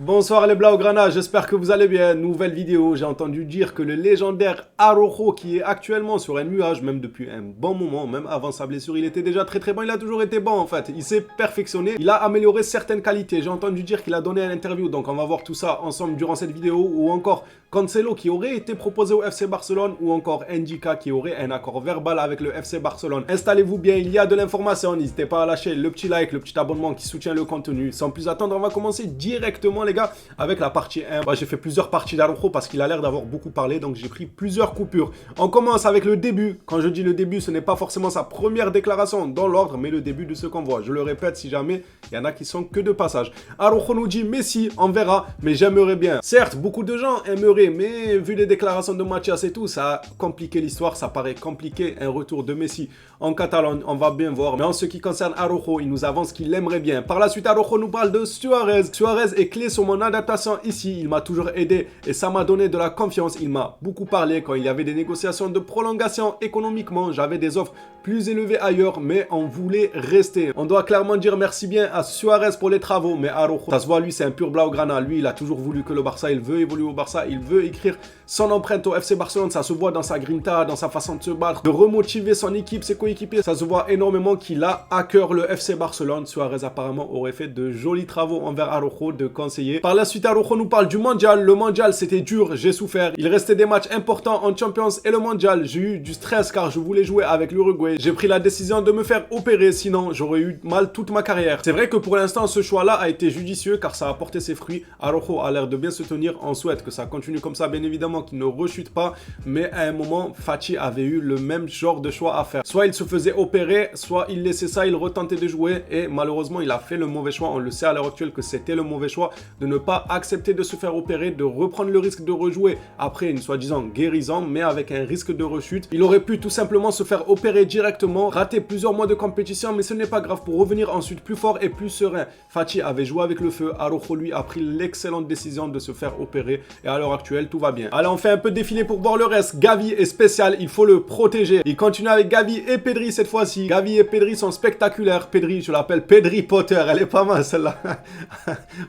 Bonsoir les Blaugrana, j'espère que vous allez bien. Nouvelle vidéo, j'ai entendu dire que le légendaire Araujo, qui est actuellement sur un nuage, même depuis un bon moment, même avant sa blessure, il était déjà très bon, il a toujours été bon en fait. Il s'est perfectionné, il a amélioré certaines qualités. J'ai entendu dire qu'il a donné une interview, donc on va voir tout ça ensemble durant cette vidéo, ou encore Cancelo qui aurait été proposé au FC Barcelone, ou encore Ndika qui aurait un accord verbal avec le FC Barcelone. Installez-vous bien, il y a de l'information, n'hésitez pas à lâcher le petit like, le petit abonnement qui soutient le contenu. Sans plus attendre, on va commencer directement les gars avec la partie 1. J'ai fait plusieurs parties d'Araujo parce qu'il a l'air d'avoir beaucoup parlé, donc j'ai pris plusieurs coupures. On commence avec le début. Quand je dis le début, ce n'est pas forcément sa première déclaration dans l'ordre, mais le début de ce qu'on voit. Je le répète si jamais il y en a qui sont que de passage. Araujo nous dit Messi, on verra, mais j'aimerais bien. Certes, beaucoup de gens aimeraient, mais vu les déclarations de Mathias et tout, ça a compliqué l'histoire, ça paraît compliqué un retour de Messi en Catalogne, on va bien voir. Mais en ce qui concerne Araujo, il nous avance qu'il aimerait bien. Par la suite, Araujo nous parle de Suarez. Suarez est clé sur mon adaptation ici, il m'a toujours aidé et ça m'a donné de la confiance. Il m'a beaucoup parlé quand il y avait des négociations de prolongation économiquement. J'avais des offres plus élevées ailleurs, mais on voulait rester. On doit clairement dire merci bien à Suarez pour les travaux, mais Araujo, ça se voit, lui c'est un pur Blaugrana. Lui, il a toujours voulu que le Barça, il veut évoluer au Barça, il veut écrire son empreinte au FC Barcelone. Ça se voit dans sa grinta, dans sa façon de se battre, de remotiver son équipe, ses coéquipiers. Ça se voit énormément qu'il a à cœur le FC Barcelone. Suarez apparemment aurait fait de jolis travaux envers Araujo, de conseiller. Par la suite, Araujo nous parle du mondial. Le mondial, c'était dur, j'ai souffert. Il restait des matchs importants en Champions et le mondial. J'ai eu du stress car je voulais jouer avec l'Uruguay. J'ai pris la décision de me faire opérer, sinon j'aurais eu mal toute ma carrière. C'est vrai que pour l'instant, ce choix-là a été judicieux car ça a porté ses fruits. Araujo a l'air de bien se tenir. On souhaite que ça continue comme ça, bien évidemment, qu'il ne rechute pas. Mais à un moment, Fati avait eu le même genre de choix à faire. Soit il se faisait opérer, soit il laissait ça, il retentait de jouer. Et malheureusement, il a fait le mauvais choix. On le sait à l'heure actuelle que c'était le mauvais choix de ne pas accepter de se faire opérer, de reprendre le risque de rejouer après une soi-disant guérison, mais avec un risque de rechute. Il aurait pu tout simplement se faire opérer directement, rater plusieurs mois de compétition, mais ce n'est pas grave pour revenir ensuite plus fort et plus serein. Fati avait joué avec le feu, Araujo lui a pris l'excellente décision de se faire opérer et à l'heure actuelle tout va bien. Allez, on fait un peu défiler pour voir le reste. Gavi est spécial, il faut le protéger. Il continue avec Gavi et Pedri cette fois-ci. Gavi et Pedri sont spectaculaires. Pedri, je l'appelle Pedri Potter, elle est pas mal celle-là.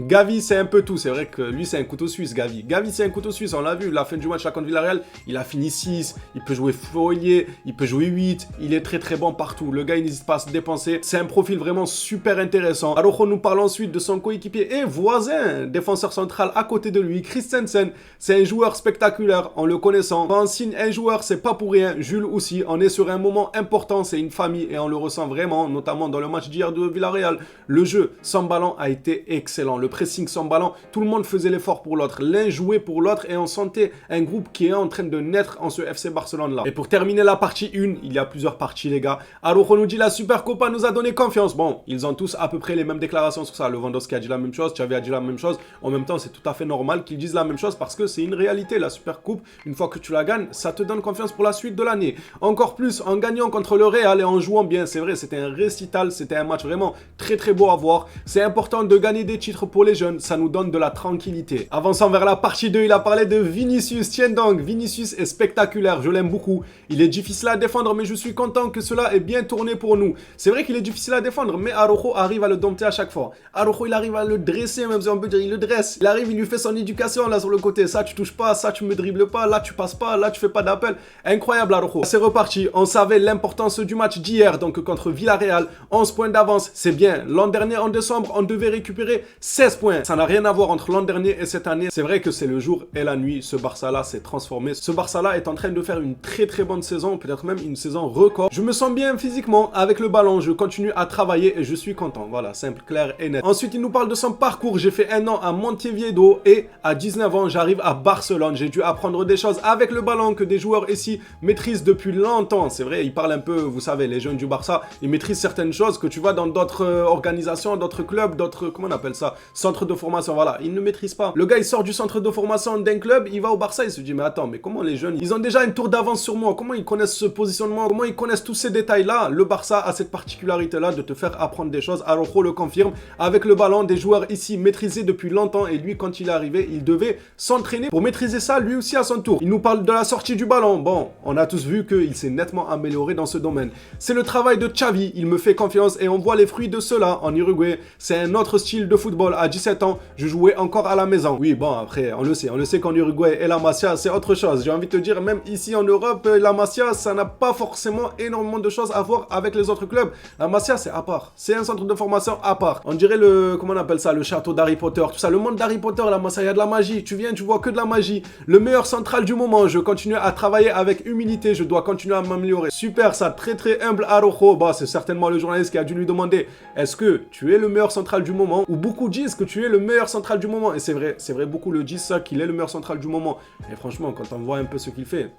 Gavi c'est un peu tout, c'est vrai que lui c'est un couteau suisse. Gavi c'est un couteau suisse, on l'a vu, la fin du match là contre Villarreal, il a fini 6, il peut jouer foyer, il peut jouer 8, il est très bon partout, le gars il n'hésite pas à se dépenser, c'est un profil vraiment super intéressant. Araujo nous parle ensuite de son coéquipier et voisin, défenseur central à côté de lui, Christensen, c'est un joueur spectaculaire en le connaissant. Quand on signe un joueur, c'est pas pour rien, Jules aussi, on est sur un moment important, c'est une famille et on le ressent vraiment, notamment dans le match d'hier de Villarreal. Le jeu sans ballon a été excellent, le pressing sans ballon, tout le monde faisait l'effort pour l'autre, l'un jouait pour l'autre et on sentait un groupe qui est en train de naître en ce FC Barcelone là. Et pour terminer la partie 1, il y a plusieurs parties les gars, Araujo nous dit la Supercopa nous a donné confiance. Bon, ils ont tous à peu près les mêmes déclarations sur ça, Lewandowski a dit la même chose, Xavi a dit la même chose, en même temps c'est tout à fait normal qu'ils disent la même chose parce que c'est une réalité, la Supercoupe, une fois que tu la gagnes, ça te donne confiance pour la suite de l'année. Encore plus en gagnant contre le Real et en jouant bien, c'est vrai, c'était un récital, c'était un match vraiment très beau à voir. C'est important de gagner des titres pour les jeunes, ça nous donne de la tranquillité. Avançant vers la partie 2, il a parlé de Vinicius. Tiens donc, Vinicius est spectaculaire, je l'aime beaucoup. Il est difficile à défendre, mais je suis content que cela ait bien tourné pour nous. C'est vrai qu'il est difficile à défendre, mais Araujo arrive à le dompter à chaque fois. Araujo, il arrive à le dresser, même si on peut dire, il le dresse. Il arrive, il lui fait son éducation là sur le côté. Ça, tu touches pas, ça, tu me dribbles pas, là, tu passes pas, là, tu fais pas d'appel. Incroyable, Araujo. C'est reparti. On savait l'importance du match d'hier, donc contre Villarreal. 11 points d'avance, c'est bien. L'an dernier, en décembre, on devait récupérer 16 points. Ça n'a rien à voir entre l'an dernier et cette année. C'est vrai que c'est le jour et la nuit. Ce Barça-là s'est transformé. Ce Barça-là est en train de faire une très bonne saison, peut-être même une saison record. Je me sens bien physiquement avec le ballon. Je continue à travailler et je suis content. Voilà, simple, clair et net. Ensuite, il nous parle de son parcours. J'ai fait un an à Montevideo et à 19 ans, j'arrive à Barcelone. J'ai dû apprendre des choses avec le ballon que des joueurs ici maîtrisent depuis longtemps. C'est vrai, il parle un peu, vous savez, les jeunes du Barça, ils maîtrisent certaines choses que tu vois dans d'autres organisations, d'autres clubs, d'autres, comment on appelle ça, centres de formation, voilà, ils ne maîtrisent pas. Le gars, il sort du centre de formation d'un club, il va au Barça, il se dit, mais attends, mais comment les jeunes, ils ont déjà une tour d'avance sur moi, comment ils connaissent ce positionnement, comment ils connaissent tous ces détails-là. Le Barça a cette particularité-là de te faire apprendre des choses. Araujo le confirme, avec le ballon, des joueurs ici maîtrisés depuis longtemps et lui, quand il est arrivé, il devait s'entraîner pour maîtriser ça lui aussi à son tour. Il nous parle de la sortie du ballon. Bon, on a tous vu qu'il s'est nettement amélioré dans ce domaine. C'est le travail de Xavi, il me fait confiance et on voit les fruits de cela en Uruguay. C'est un autre style de football. À 17 ans, je jouais encore à la maison. Oui, bon, après, on le sait qu'en Uruguay et la Masia, c'est autre chose. J'ai envie de te dire, même ici en Europe, la Masia, ça n'a pas forcément énormément de choses à voir avec les autres clubs. La Masia, c'est à part. C'est un centre de formation à part. On dirait comment on appelle ça, le château d'Harry Potter, tout ça. Le monde d'Harry Potter, la Masia, il y a de la magie. Tu viens, tu vois que de la magie. Le meilleur central du moment. Je continue à travailler avec humilité. Je dois continuer à m'améliorer. Super, ça, très très humble Araujo. Bah, c'est certainement le journaliste qui a dû lui demander, est-ce que tu es le meilleur central du moment? Ou beaucoup disent que tu es le meilleur central du moment. Et c'est vrai, beaucoup le disent ça, qu'il est le meilleur central du moment. Et franchement, quand on voit un peu ce qu'il fait,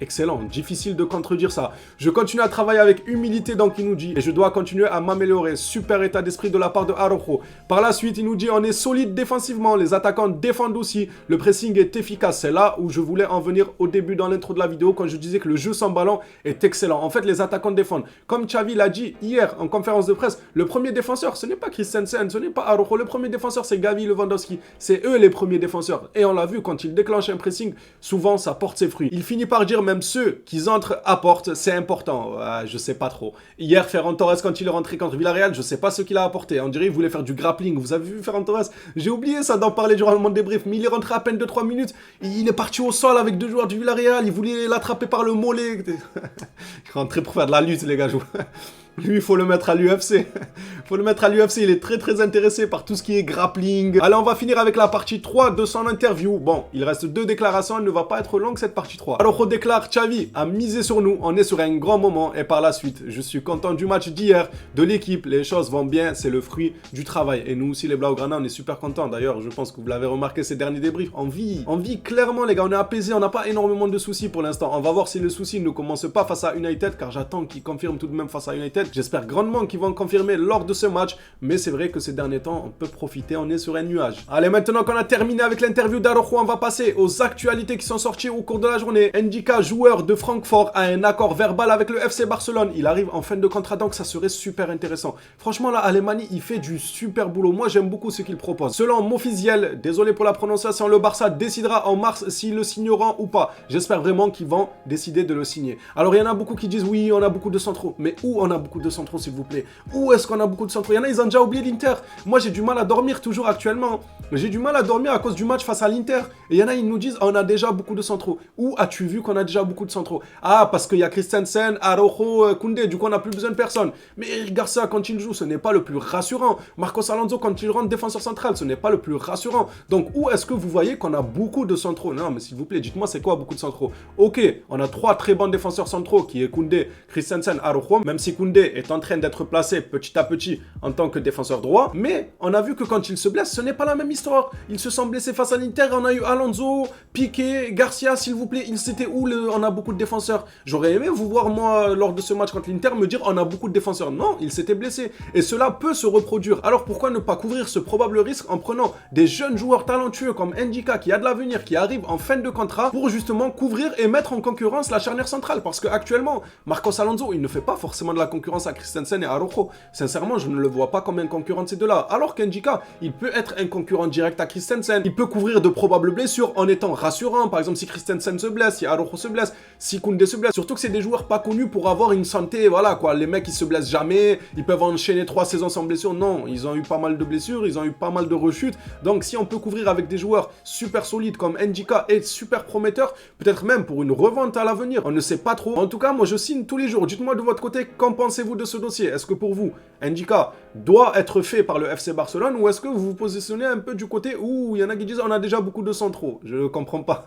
excellent, difficile de contredire ça. Je continue à travailler avec humilité, donc il nous dit, et je dois continuer à m'améliorer. Super état d'esprit de la part de Araujo. Par la suite, il nous dit, on est solide défensivement, les attaquants défendent aussi, le pressing est efficace. C'est là où je voulais en venir au début dans l'intro de la vidéo, quand je disais que le jeu sans ballon est excellent. En fait, les attaquants défendent. Comme Xavi l'a dit hier en conférence de presse, le premier défenseur, ce n'est pas Christensen, ce n'est pas Araujo. Le premier défenseur, c'est Gavi Lewandowski. C'est eux les premiers défenseurs. Et on l'a vu, quand ils déclenchent un pressing, souvent ça porte ses fruits. Il finit par dire, même ceux qui entrent apportent, c'est important. Je sais pas trop. Hier, Ferran Torres, quand il est rentré contre Villarreal, je sais pas ce qu'il a apporté. On dirait qu'il voulait faire du grappling. Vous avez vu Ferran Torres? J'ai oublié ça d'en parler durant le monde débrief, mais il est rentré à peine de 3 minutes. Il est parti au sol avec 2 joueurs du Villarreal. Il voulait l'attraper par le mollet. Il est rentré pour faire de la lutte, les gars. Lui, il faut le mettre à l'UFC. Il est très très intéressé par tout ce qui est grappling. Allez, on va finir avec la partie 3 de son interview. Bon, il reste 2 déclarations, elle ne va pas être longue cette partie 3. Alors, on déclare, Xavi a misé sur nous, on est sur un grand moment et par la suite, je suis content du match d'hier, de l'équipe, les choses vont bien, c'est le fruit du travail. Et nous aussi, les Blaugrana, on est super contents. D'ailleurs, je pense que vous l'avez remarqué ces derniers débriefs. On vit clairement, les gars, on est apaisé, on n'a pas énormément de soucis pour l'instant. On va voir si le souci ne commence pas face à United, car j'attends qu'ils confirment tout de même face à United. J'espère grandement qu'ils vont confirmer lors de ce match, mais c'est vrai que ces derniers temps, on peut profiter, on est sur un nuage. Allez, maintenant qu'on a terminé avec l'interview d'Araujo, on va passer aux actualités qui sont sorties au cours de la journée. Ndika, joueur de Francfort, a un accord verbal avec le FC Barcelone. Il arrive en fin de contrat, donc ça serait super intéressant. Franchement, là, Alemani, il fait du super boulot. Moi, j'aime beaucoup ce qu'il propose. Selon Mofiziel, désolé pour la prononciation, le Barça décidera en mars s'ils le signeront ou pas. J'espère vraiment qu'ils vont décider de le signer. Alors, il y en a beaucoup qui disent, oui, on a beaucoup de centraux. Mais où on a beaucoup de centraux, s'il vous plaît? Où est-ce qu'on a beaucoup de centraux? Il y en a, ils ont déjà oublié l'Inter. Moi, j'ai du mal à dormir toujours actuellement. J'ai du mal à dormir à cause du match face à l'Inter. Et il y en a, ils nous disent, on a déjà beaucoup de centraux. Où as-tu vu qu'on a déjà beaucoup de centraux? Ah, parce qu'il y a Christensen, Araujo, Koundé, du coup, on n'a plus besoin de personne. Mais Eric Garcia, quand il joue, ce n'est pas le plus rassurant. Marcos Alonso, quand il rentre défenseur central, ce n'est pas le plus rassurant. Donc, où est-ce que vous voyez qu'on a beaucoup de centraux? Non, mais s'il vous plaît, dites-moi, c'est quoi beaucoup de centraux? Ok, on a 3 très bons défenseurs centraux, qui est Koundé, Christensen, Araujo, même si Koundé est en train d'être placé petit à petit en tant que défenseur droit, mais on a vu que quand il se blesse, ce n'est pas la même histoire. Ils se sont blessés face à l'Inter, on a eu Alonso, Piqué, Garcia, s'il vous plaît, c'était où on a beaucoup de défenseurs? J'aurais aimé vous voir, moi, lors de ce match contre l'Inter, me dire on a beaucoup de défenseurs. Non, il s'était blessé. Et cela peut se reproduire. Alors pourquoi ne pas couvrir ce probable risque en prenant des jeunes joueurs talentueux comme Ndika, qui a de l'avenir, qui arrive en fin de contrat, pour justement couvrir et mettre en concurrence la charnière centrale? Parce qu'actuellement, Marcos Alonso, il ne fait pas forcément de la concurrence à Christensen et Araujo. Sincèrement, je ne le vois pas comme un concurrent de ces deux-là. Alors qu'Ndika, il peut être un concurrent direct à Christensen. Il peut couvrir de probables blessures en étant rassurant. Par exemple, si Christensen se blesse, si Araujo se blesse, si Koundé se blesse. Surtout que c'est des joueurs pas connus pour avoir une santé, voilà quoi. Les mecs, ils se blessent jamais. Ils peuvent enchaîner 3 saisons sans blessure. Non, ils ont eu pas mal de blessures. Ils ont eu pas mal de rechutes. Donc, si on peut couvrir avec des joueurs super solides comme Ndika et super prometteurs, peut-être même pour une revente à l'avenir, on ne sait pas trop. En tout cas, moi, je signe tous les jours. Dites-moi de votre côté, qu'en pensez-vous de ce dossier? Est-ce que pour vous, Ndika doit être fait par le FC Barcelone, ou est-ce que vous vous positionnez un peu du côté où il y en a qui disent on a déjà beaucoup de centraux? Je comprends pas.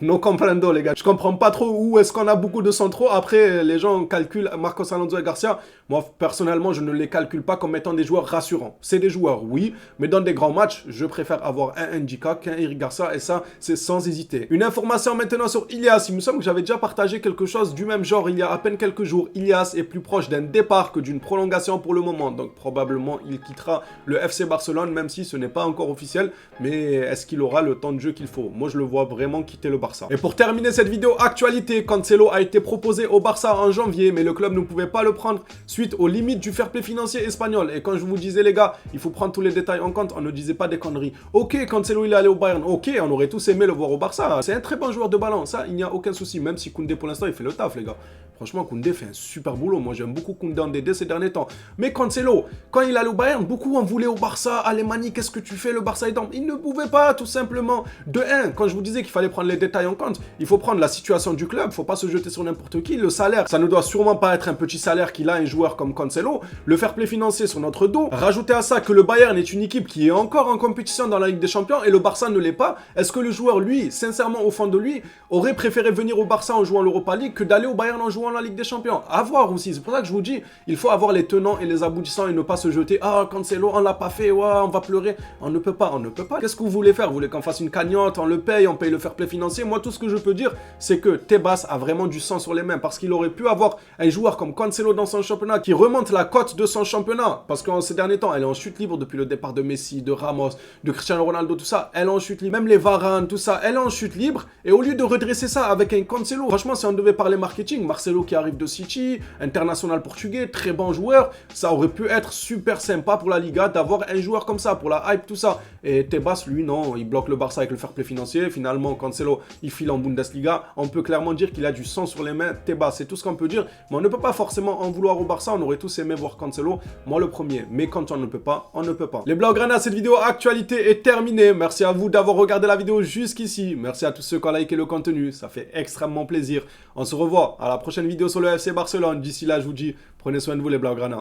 No comprendo, les gars. Je comprends pas trop où est-ce qu'on a beaucoup de centraux. Après, les gens calculent Marcos Alonso et Garcia. Moi, personnellement, je ne les calcule pas comme étant des joueurs rassurants. C'est des joueurs, oui, mais dans des grands matchs, je préfère avoir un Ndika qu'un Eric Garcia, et ça, c'est sans hésiter. Une information maintenant sur Ilias. Il me semble que j'avais déjà partagé quelque chose du même genre il y a à peine quelques jours. Ilias est plus proche d'un départ que d'une prolongation pour le moment, donc probablement il quittera le FC Barcelone, même si ce n'est pas encore officiel. Mais est-ce qu'il aura le temps de jeu qu'il faut? Moi, je le vois vraiment quitter le Barça. Et pour terminer cette vidéo, vidéo actualité, Cancelo a été proposé au Barça en janvier, mais le club ne pouvait pas le prendre suite aux limites du fair play financier espagnol. Et quand je vous disais les gars, il faut prendre tous les détails en compte, on ne disait pas des conneries. Ok, Cancelo il est allé au Bayern, ok, on aurait tous aimé le voir au Barça. C'est un très bon joueur de ballon, ça il n'y a aucun souci, même si Koundé pour l'instant il fait le taf les gars. Franchement, Koundé fait un super boulot. Moi, j'aime beaucoup Koundé en DD ces derniers temps. Mais Cancelo, quand il allait au Bayern, beaucoup en voulaient au Barça. Alemani, qu'est-ce que tu fais? Le Barça est dans... Il ne pouvait pas, tout simplement. De 1, quand je vous disais qu'il fallait prendre les détails en compte, il faut prendre la situation du club. Il ne faut pas se jeter sur n'importe qui. Le salaire, ça ne doit sûrement pas être un petit salaire qu'il a un joueur comme Cancelo. Le fair play financier sur notre dos. Rajouter à ça que le Bayern est une équipe qui est encore en compétition dans la Ligue des Champions et le Barça ne l'est pas. Est-ce que le joueur, lui, sincèrement, au fond de lui, aurait préféré venir au Barça en jouant l'Europa League que d'aller au Bayern en jouant la Ligue des Champions? À voir aussi, c'est pour ça que je vous dis, il faut avoir les tenants et les aboutissants et ne pas se jeter. Ah, Cancelo, on l'a pas fait, ouais, on va pleurer. On ne peut pas, on ne peut pas. Qu'est-ce que vous voulez faire? Vous voulez qu'on fasse une cagnotte, on le paye, on paye le fair play financier? Moi, tout ce que je peux dire, c'est que Tebas a vraiment du sang sur les mains parce qu'il aurait pu avoir un joueur comme Cancelo dans son championnat qui remonte la cote de son championnat. Parce qu'en ces derniers temps, elle est en chute libre depuis le départ de Messi, de Ramos, de Cristiano Ronaldo, tout ça. Elle est en chute libre. Même les Varane, tout ça, elle est en chute libre. Et au lieu de redresser ça avec un Cancelo, franchement, si on devait parler marketing, Marcelo qui arrive de City, international portugais, très bon joueur, ça aurait pu être super sympa pour la Liga d'avoir un joueur comme ça, pour la hype, tout ça. Et Tebas, lui, non, il bloque le Barça avec le fair play financier. Finalement, Cancelo, il file en Bundesliga. On peut clairement dire qu'il a du sang sur les mains. Tebas, c'est tout ce qu'on peut dire. Mais on ne peut pas forcément en vouloir au Barça. On aurait tous aimé voir Cancelo, moi le premier. Mais quand on ne peut pas, on ne peut pas. Les Blaugrana, cette vidéo actualité est terminée. Merci à vous d'avoir regardé la vidéo jusqu'ici. Merci à tous ceux qui ont liké le contenu. Ça fait extrêmement plaisir. On se revoit à la prochaine vidéo sur le FC Barcelone. D'ici là, je vous dis, prenez soin de vous les Blaugrana.